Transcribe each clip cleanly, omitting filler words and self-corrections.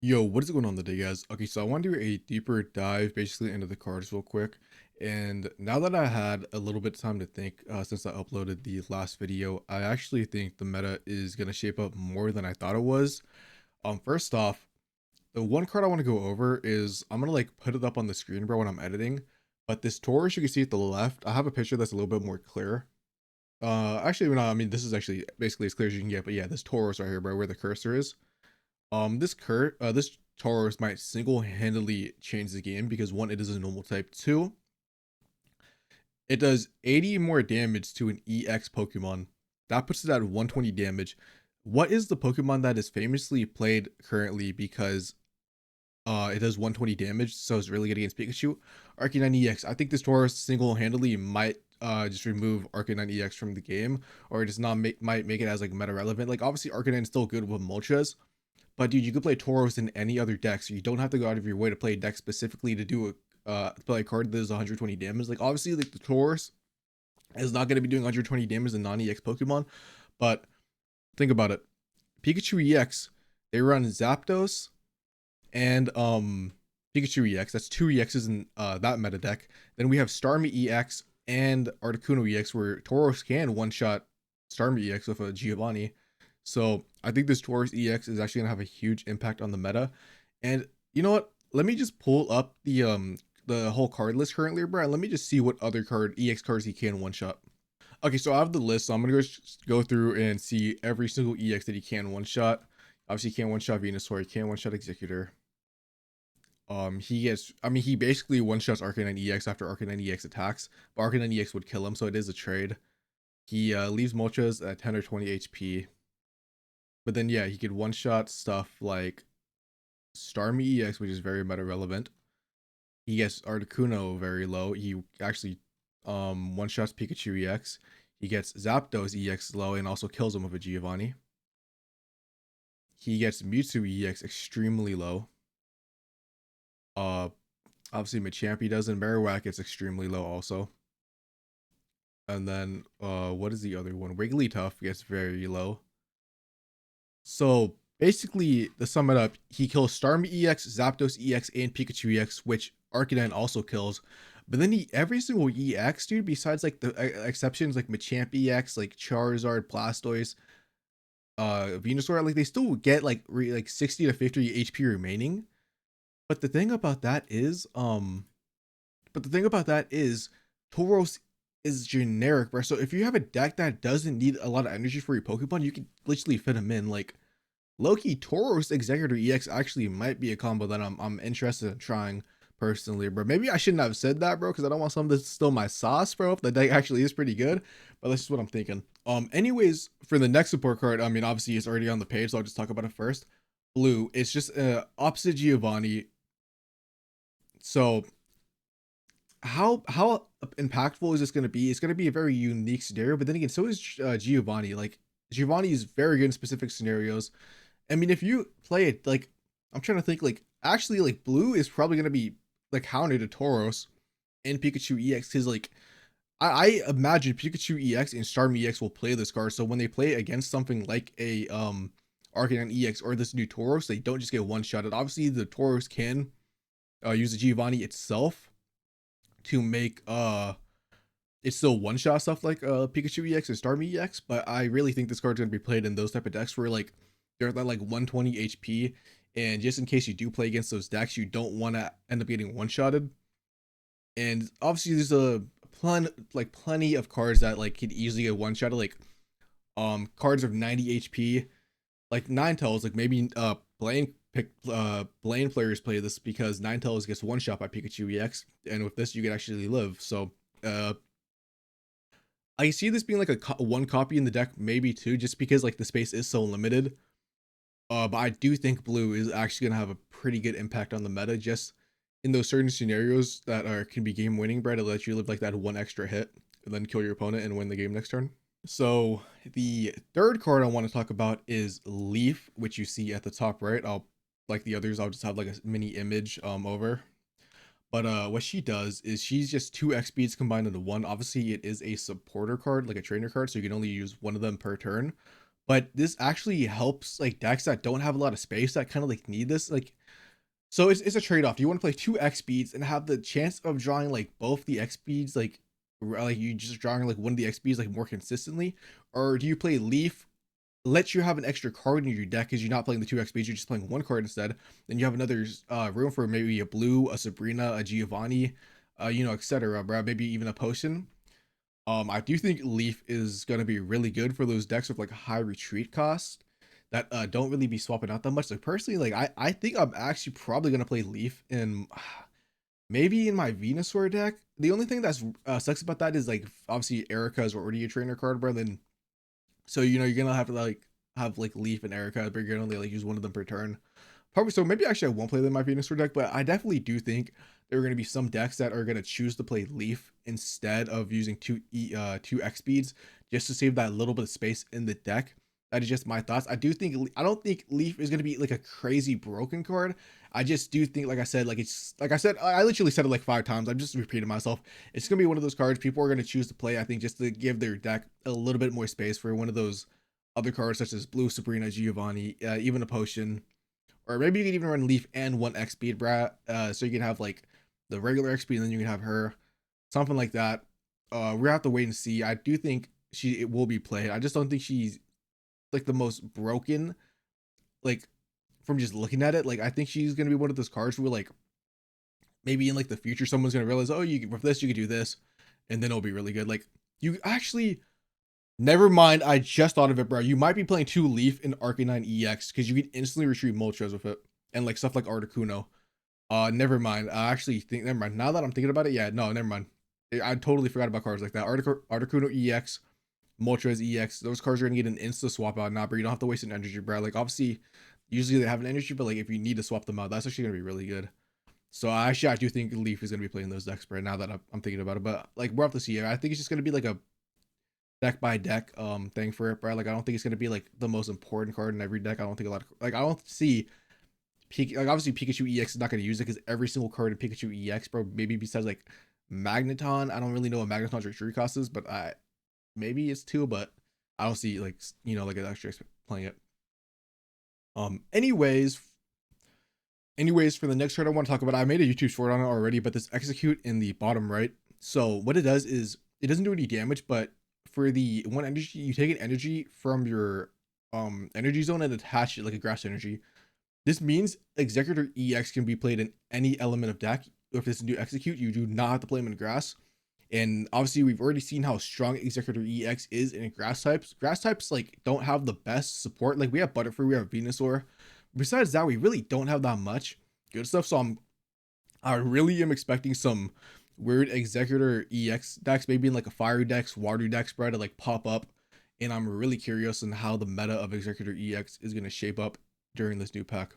Yo, what is going on today, guys? Okay, so I want to do a deeper dive basically into the cards real quick. And now that I had a little bit of time to think since I uploaded the last video, I actually think the meta is going to shape up more than I thought it was. First off, the one card I want to go over is I'm going to like put it up on the screen, bro, when I'm editing. But this Taurus you can see at the left, I have a picture that's a little bit more clear. Actually, no, I mean, this is actually basically as clear as you can get. But yeah, this Taurus right here, bro, where the cursor is. This Tauros might single-handedly change the game because one, it is a normal type. Two, it does 80 more damage to an EX Pokemon. That puts it at 120 damage. What is the Pokemon that is famously played currently because it does 120 damage, so it's really good against Pikachu? Arcanine EX. I think this Tauros single-handedly might just remove Arcanine EX from the game, or just not might make it as like meta relevant. Like obviously Arcanine is still good with Moltres, but dude, you could play Tauros in any other deck, so you don't have to go out of your way to play a deck specifically to do a play a card that does 120 damage. Like obviously, like the Tauros is not going to be doing 120 damage in non-EX Pokemon, but think about it. Pikachu EX, they run Zapdos and Pikachu EX. That's two EXs in that meta deck. Then we have Starmie EX and Articuno EX, where Tauros can one shot Starmie EX with a Giovanni. So I think this Taurus EX is actually gonna have a huge impact on the meta. And you know what? Let me just pull up the whole card list currently, bro. And let me just see what other card EX cards he can one shot. Okay, so I have the list, so I'm gonna go through and see every single EX that he can one shot. Obviously, he can't one shot Venusaur, he can't one shot Executor. He gets, I mean, he basically one shots Arcanine EX after Arcanine EX attacks, but Arcanine EX would kill him, so it is a trade. He leaves Moltres at 10 or 20 HP. But then yeah, he could one shot stuff like Starmie EX, which is very meta relevant. He gets Articuno very low. He actually one shots Pikachu EX. He gets Zapdos EX low and also kills him with a Giovanni. He gets Mewtwo EX extremely low. Uh Obviously Machamp he does, and Marowak gets extremely low also. And then what is the other one? Wigglytuff gets very low. So basically, to sum it up, he kills Starmie EX, Zapdos EX, and Pikachu EX, which Arcanine also kills. But then every single EX, dude, besides like the exceptions like Machamp EX, like Charizard, Blastoise, Venusaur, like they still get like 60 to 50 HP remaining. But the thing about that is, Tauros is generic, bro. So if you have a deck that doesn't need a lot of energy for your Pokemon, you can literally fit them in. Like Loki Tauros Executor EX actually might be a combo that I'm interested in trying personally, bro. Maybe I shouldn't have said that, bro, because I don't want something to steal my sauce, bro. If the deck actually is pretty good, but that's just what I'm thinking. Anyways, for the next support card, I mean, obviously it's already on the page, so I'll just talk about it first. Blue, it's just opposite Giovanni. So how impactful is this going to be? It's going to be a very unique scenario, but then again, so is Giovanni. Like Giovanni is very good in specific scenarios. I mean, if you play it like, I'm trying to think, like actually like blue is probably gonna be like counter to Tauros and Pikachu EX, because like I imagine Pikachu EX and Starmie EX will play this card. So when they play against something like a Arcanine EX or this new Tauros, they don't just get one shotted. Obviously, the Tauros can use the Giovanni itself to make it's still one shot stuff like Pikachu EX and Starmie EX, but I really think this card's gonna be played in those type of decks where like they're at like 120 HP, and just in case you do play against those decks, you don't want to end up getting one shotted. And obviously, there's a plenty of cards that like could easily get one shotted, like cards of 90 HP, like Ninetales, like maybe Blaine players play this because Ninetales gets one shot by Pikachu EX, and with this you can actually live. So I see this being like a one copy in the deck, maybe two, just because like the space is so limited. But I do think blue is actually gonna have a pretty good impact on the meta, just in those certain scenarios that are can be game winning, bro, to let you live like that one extra hit and then kill your opponent and win the game next turn. So the third card I want to talk about is Leaf, which you see at the top right. I'll like the others, I'll just have like a mini image over. But what she does is she's just two X speeds combined into one. Obviously, it is a supporter card, like a trainer card, so you can only use one of them per turn. but this actually helps like decks that don't have a lot of space that kind of like need this. Like, so it's a trade-off. Do you want to play 2 X speeds and have the chance of drawing like both the X speeds, like you just drawing like one of the X speeds like more consistently? Or do you play Leaf, let you have an extra card in your deck because you're not playing the 2X speeds, you're just playing one card instead. Then you have another room for maybe a blue, a Sabrina, a Giovanni, etc. Bro. Maybe even a potion. I do think Leaf is gonna be really good for those decks with like high retreat cost that don't really be swapping out that much. Like personally, like I think I'm actually probably gonna play Leaf in maybe in my Venusaur deck. The only thing that's sucks about that is like obviously Erica is already a trainer card, bro. Then so you're gonna have to like have like Leaf and Erica, but you're gonna only like use one of them per turn. Probably so. Maybe actually I won't play them in my Venusaur deck, but I definitely do think there are gonna be some decks that are gonna choose to play Leaf instead of using two X speeds just to save that little bit of space in the deck. That is just my thoughts. I don't think Leaf is gonna be like a crazy broken card. I just do think, like I said, I literally said it like 5 times. I'm just repeating myself. It's gonna be one of those cards people are gonna choose to play. I think just to give their deck a little bit more space for one of those other cards such as Blue, Sabrina, Giovanni, even a potion, or maybe you could even run Leaf and 1X speed, brat. So you can have like the regular X speed, and then you can have her, something like that. We have to wait and see. I do think it will be played. I just don't think she's like the most broken. Like from just looking at it, like I think she's gonna be one of those cards where like maybe in like the future someone's gonna realize, oh, with this you could do this, and then it'll be really good. Like you actually, never mind. I just thought of it, bro. You might be playing 2 Leaf in Arcanine EX because you can instantly retrieve Moltres with it and like stuff like Articuno. Never mind. I actually think, never mind. Now that I'm thinking about it, yeah, no, never mind. I totally forgot about cards like that. Articuno EX, Moltres EX. Those cards are gonna get an insta swap out now, but you don't have to waste an energy, bro. Like obviously, usually they have an energy, but like if you need to swap them out, that's actually gonna be really good. So actually, I do think Leaf is gonna be playing those decks, bro. Now that I'm thinking about it, but like we'll have to see. I think it's just gonna be like a deck by deck thing for it, bro. Like I don't think it's gonna be like the most important card in every deck. I don't think a lot of like I don't see like obviously Pikachu EX is not gonna use it because every single card in Pikachu EX, bro. Maybe besides like Magneton, I don't really know what Magneton's retreat cost is, but I maybe it's 2, but I don't see like like an extra playing it. Anyways, for the next card I want to talk about, I made a YouTube short on it already, but this execute in the bottom right. So what it does is it doesn't do any damage, but for the one energy, you take an energy from your energy zone and attach it like a grass energy. This means Executor EX can be played in any element of deck. If it's a new execute, you do not have to play them in grass. And obviously, we've already seen how strong Executor EX is in grass types. Grass types like don't have the best support. Like we have Butterfree, we have Venusaur. Besides that, we really don't have that much good stuff. So I really am expecting some weird Executor EX decks, maybe in like a fire decks, water deck spread to like pop up. And I'm really curious on how the meta of Executor EX is gonna shape up during this new pack.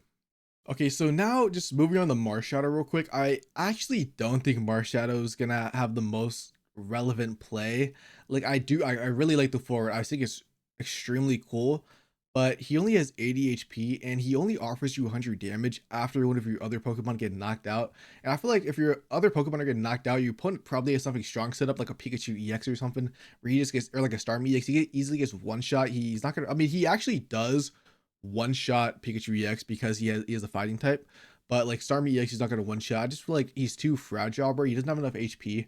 Okay, so now just moving on to Marshadow real quick. I actually don't think Marshadow is gonna have the most relevant play. Like I really like the forward. I think it's extremely cool, but he only has 80 HP and he only offers you 100 damage after one of your other Pokemon get knocked out. And I feel like if your other Pokemon are getting knocked out, your opponent probably has something strong set up like a Pikachu EX or something, where he just gets, or like a Starmie EX. He easily gets one shot. He's not gonna. I mean, he actually does one shot Pikachu EX because he has a fighting type. But like Starmie EX, he's not gonna one shot. I just feel like he's too fragile, bro. He doesn't have enough HP.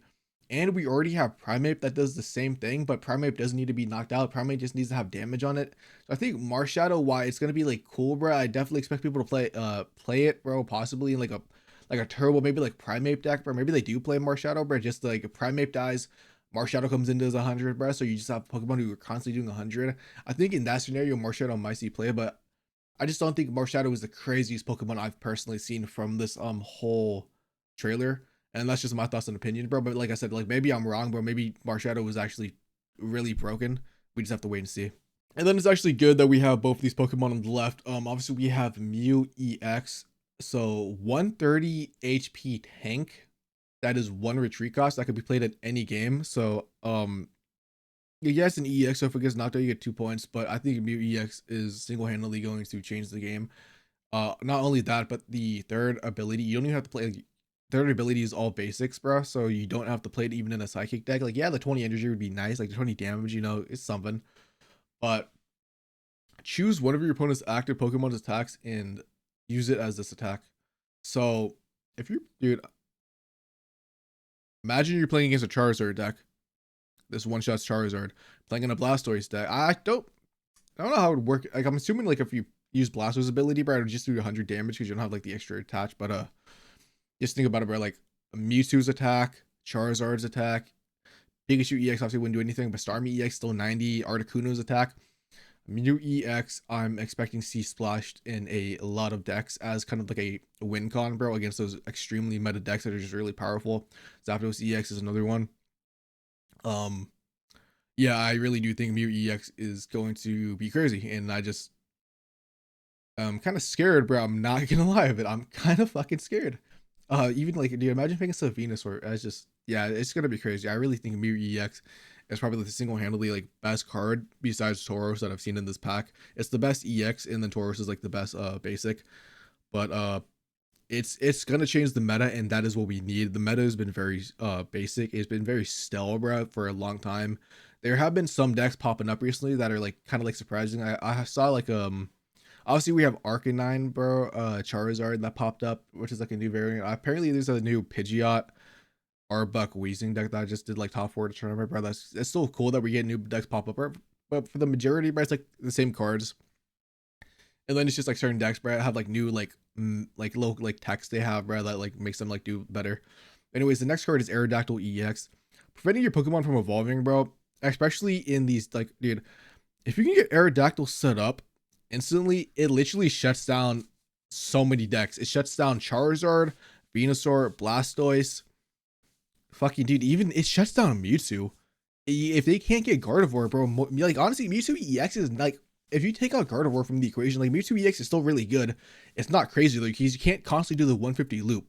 And we already have Primeape that does the same thing, but Primeape doesn't need to be knocked out. Primeape just needs to have damage on it. So I think Marshadow, why it's gonna be like cool, bro. I definitely expect people to play it, bro. Possibly in like a turbo, maybe like Primeape deck, bro. Maybe they do play Marshadow, bro. Just like if Primeape dies, Marshadow comes into as 100, bro. So you just have Pokemon who are constantly doing 100. I think in that scenario, Marshadow might see play, but I just don't think Marshadow is the craziest Pokemon I've personally seen from this whole trailer. And that's just my thoughts and opinion, bro. But like I said, like maybe I'm wrong, bro. Maybe Marshadow was actually really broken. We just have to wait and see. And then it's actually good that we have both these Pokemon on the left. Obviously we have Mew EX. So 130 HP tank. That is 1 retreat cost that could be played at any game. So yes, an EX, so if it gets knocked out, you get 2 points. But I think Mew EX is single-handedly going to change the game. Not only that, but the third ability, you don't even have to play. Like, third ability is all basics, bro. So you don't have to play it even in a psychic deck. Like, yeah, the 20 energy would be nice. Like the 20 damage, it's something. But choose one of your opponent's active Pokemon's attacks and use it as this attack. So if you, dude, imagine you're playing against a Charizard deck. This one shot Charizard playing in a Blastoise deck. I don't know how it would work. Like I'm assuming like if you use Blastoise ability, bro, it would just do 100 damage because you don't have like the extra attach. But just think about it, bro. Like Mewtwo's attack, Charizard's attack, Pikachu EX obviously wouldn't do anything, but Starmie EX still 90. Articuno's attack. Mew EX, I'm expecting to see splashed in a lot of decks as kind of like a win con, bro, against those extremely meta decks that are just really powerful. Zapdos EX is another one. Yeah, I really do think Mew EX is going to be crazy, and I'm kind of scared, bro. I'm not gonna lie of it. I'm kind of fucking scared. Even like, do you imagine picking a Venusaur? As just, yeah, it's gonna be crazy. I really think Mew EX is probably the single-handedly like best card besides Tauros that I've seen in this pack. It's the best EX, and then Tauros is like the best basic. But it's gonna change the meta, and that is what we need. The meta has been very basic. It's been very stale, bro, for a long time. There have been some decks popping up recently that are like kind of like surprising. I saw like obviously we have Arcanine, bro, Charizard that popped up, which is like a new variant. Apparently there's a new Pidgeot Arbok Weezing deck that I just did like top 4 to tournament, bro. It's still cool that we get new decks pop up, bro. But for the majority, bro, it's like the same cards. And then it's just like certain decks, bro, have like new like low like text they have, bro, that like makes them like do better. Anyways, the next card is Aerodactyl EX. Preventing your Pokemon from evolving, bro. Especially in these, like, dude, if you can get Aerodactyl set up instantly, it literally shuts down so many decks. It shuts down Charizard, Venusaur, Blastoise. Fucking dude, even it shuts down Mewtwo. If they can't get Gardevoir, bro, like honestly, Mewtwo EX is like, if you take out Gardevoir from the equation, like Mewtwo EX is still really good. It's not crazy, like you can't constantly do the 150 loop.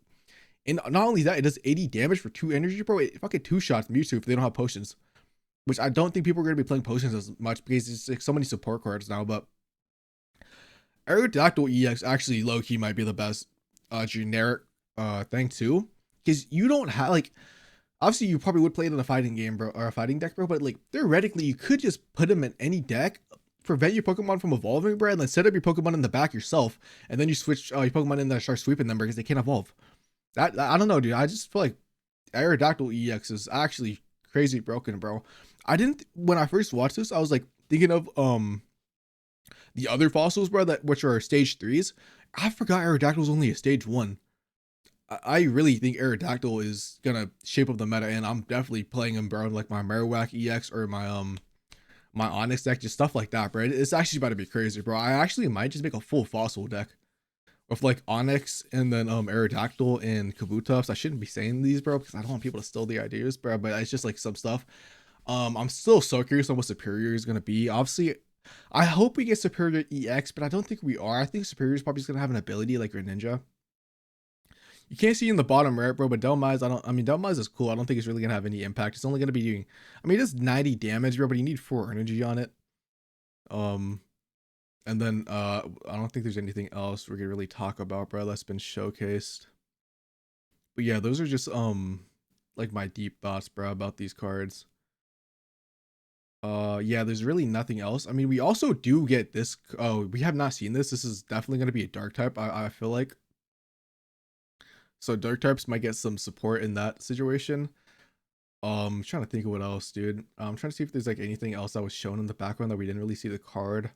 And not only that, it does 80 damage for 2 energy, bro. It fucking 2-shots Mewtwo if they don't have potions. Which I don't think people are going to be playing potions as much because it's like so many support cards now. But Aerodactyl EX actually low-key might be the best generic thing too. Because you don't have like, obviously you probably would play it in a fighting game, bro, or a fighting deck, bro. But like theoretically, you could just put them in any deck, prevent your Pokemon from evolving, bro, and then set up your Pokemon in the back yourself, and then you switch your Pokemon in there and start sweeping them because they can't evolve. That I don't know, dude. I just feel like Aerodactyl EX is actually crazy broken, bro. I didn't when I first watched this, I was like thinking of the other fossils, bro, that which are stage 3s. I forgot Aerodactyl was only a stage 1. I really think Aerodactyl is gonna shape up the meta, and I'm definitely playing him, bro, like my Marowak EX or my Onyx deck, just stuff like that, bro. It's actually about to be crazy, bro. I actually might just make a full fossil deck with like Onyx and then Aerodactyl and Kabutops. I shouldn't be saying these, bro, because I don't want people to steal the ideas, bro. But it's just like some stuff. I'm still so curious on what Superior is gonna be. Obviously, I hope we get Superior EX, but I don't think we are. I think Superior is probably just gonna have an ability like Greninja. You can't see in the bottom right, bro, but Delmize, I mean, Delmize is cool. I don't think it's really gonna have any impact. It's only gonna be doing, I mean, it does 90 damage, bro, but you need 4 energy on it. And then I don't think there's anything else we're gonna really talk about, bro, that's been showcased. But yeah, those are just like my deep thoughts, bro, about these cards. Yeah, there's really nothing else. I mean, we also do get this. Oh, we have not seen this. This is definitely gonna be a dark type, I feel like. So dark types might get some support in that situation. I'm trying to think of what else, dude. I'm trying to see if there's like anything else that was shown in the background that we didn't really see the card.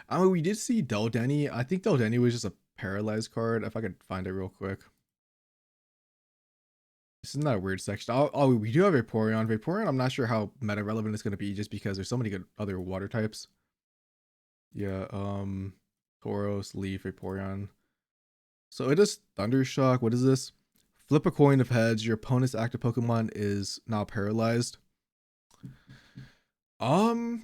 I mean, we did see Deldeni. I think Deldeni was just a paralyzed card. If I could find it real quick. This is not a weird section. Oh, we do have Vaporeon. Vaporeon, I'm not sure how meta relevant it's going to be just because there's so many good other water types. Yeah, Tauros, Leaf, Vaporeon. So it is Thundershock. What is this? Flip a coin of heads. Your opponent's active Pokemon is now paralyzed. I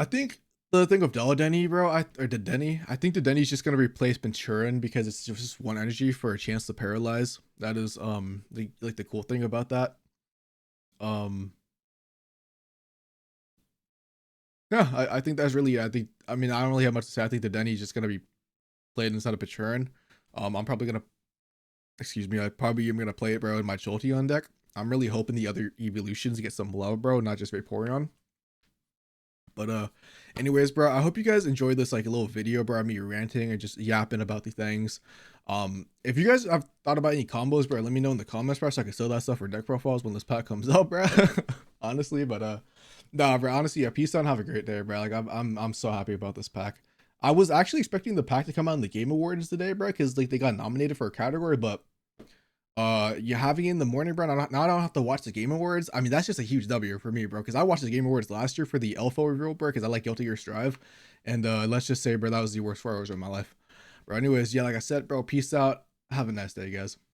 think the thing of Deladeni, bro, or Dedenne, I think Dedenni's just gonna replace Maturin because it's just 1 energy for a chance to paralyze. That is the cool thing about that. Yeah, I think that's really, I mean, I don't really have much to say. I think Dedenne is just gonna be played inside of Maturin. I'm probably gonna, excuse me, I probably am gonna play it, bro, in my Jolteon deck. I'm really hoping the other evolutions get some love, bro, not just Vaporeon. But anyways, bro, I hope you guys enjoyed this like a little video, bro, me ranting and just yapping about the things. If you guys have thought about any combos, bro, let me know in the comments, bro, so I can sell that stuff for deck profiles when this pack comes out, bro. Honestly, but nah, bro, honestly, yeah, peace out and have a great day, bro. Like I'm so happy about this pack. I was actually expecting the pack to come out in the Game Awards today, bro, because like they got nominated for a category, but you having it in the morning, bro. Now I don't have to watch the Game Awards. I mean, that's just a huge W for me, bro, because I watched the Game Awards last year for the Elfo reveal, bro, because I like Guilty Gear Strive, and let's just say, bro, that was the worst 4 hours of my life, bro. Anyways, yeah, like I said, bro, peace out. Have a nice day, guys.